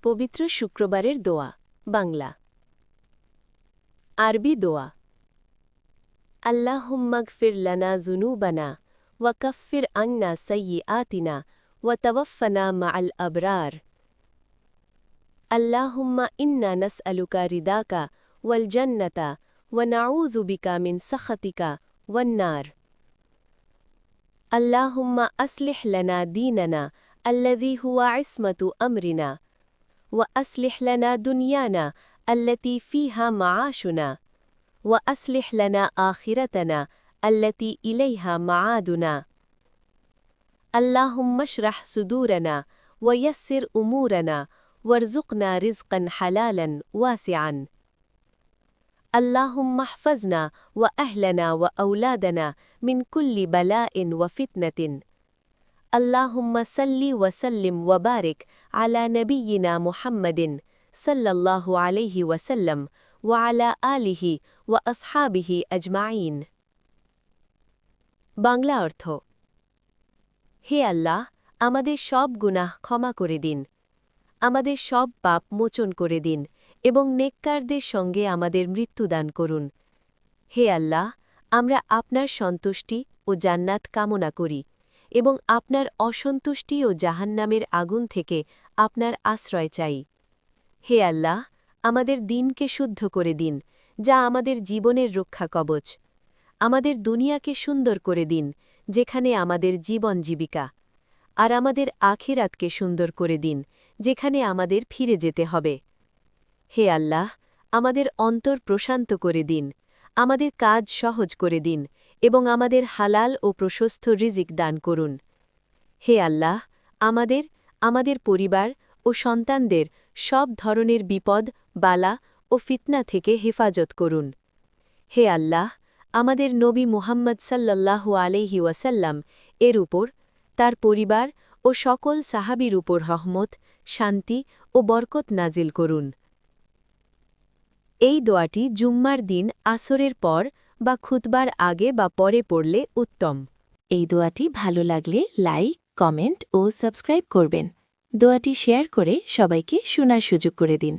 পবিত্র শুক্রবারের দোয়া বাংলা আরবি দোয়া আল্লাহুম্মাগফির লানা যুনুবানা ওয়া কাফফির আন্না সাইয়্যাতিনা ওয়া তাওয়াফফানা মা'আল আবরার আল্লাহুম্মা ইন্না নাসআলুকা রিদাকা ওয়াল জান্নাতা ওয়া নাউযু বিকা মিন সাখাতিকা ওয়ান নার আল্লাহুম্মা আসলিহ লানা দীনানা আল্লাযী হুয়া ইসমাতু আমরিনা وأصلح لنا دنيانا التي فيها معاشنا وأصلح لنا آخرتنا التي إليها معادنا اللهم اشرح صدورنا ويسر أمورنا وارزقنا رزقا حلالا واسعا اللهم احفظنا وأهلنا وأولادنا من كل بلاء وفتنة اللهم صل وسلم وبارك على نبينا محمد صلى الله عليه وسلم وعلى آله وأصحابه أجمعين বাংলা অর্থ হে আল্লাহ আমাদের সব গুনাহ ক্ষমা করে দিন আমাদের সব পাপ মোচন করে দিন এবং নেককারদের সঙ্গে আমাদের মৃত্যুদান করুন হে আল্লাহ আমরা আপনার সন্তুষ্টি ও জান্নাত কামনা করি এবং আপনার অসন্তুষ্টি ও জাহান্নামের আগুন থেকে আপনার আশ্রয় চাই হে আল্লাহ আমাদের দিনকে শুদ্ধ করে দিন যা আমাদের জীবনের রক্ষা কবচ আমাদের দুনিয়াকে সুন্দর করে দিন যেখানে আমাদের জীবন জীবিকা আর আমাদের আখিরাতকে সুন্দর করে দিন যেখানে আমাদের ফিরে যেতে হবে হে আল্লাহ আমাদের অন্তর প্রশান্ত করে দিন আমাদের কাজ সহজ করে দিন এবং আমাদের হালাল ও প্রশস্ত রিজিক দান করুন হে আল্লাহ আমাদের পরিবার ও সন্তানদের সব ধরনের বিপদ বালা ও ফিতনা থেকে হেফাজত করুন হে আল্লাহ আমাদের নবী মুহাম্মদ সাল্লাল্লাহু আলাইহি ওয়াসাল্লাম এর উপর তার পরিবার ও সকল সাহাবীর উপর রহমত শান্তি ও বরকত নাজিল করুন এই দোয়াটি জুম্মার দিন আসরের পর বা খুতবার আগে বা পরে পড়লে উত্তম এই দোয়াটি ভালো লাগলে লাইক কমেন্ট ও সাবস্ক্রাইব করবেন দোয়াটি শেয়ার করে সবাইকে শোনার সুযোগ করে দিন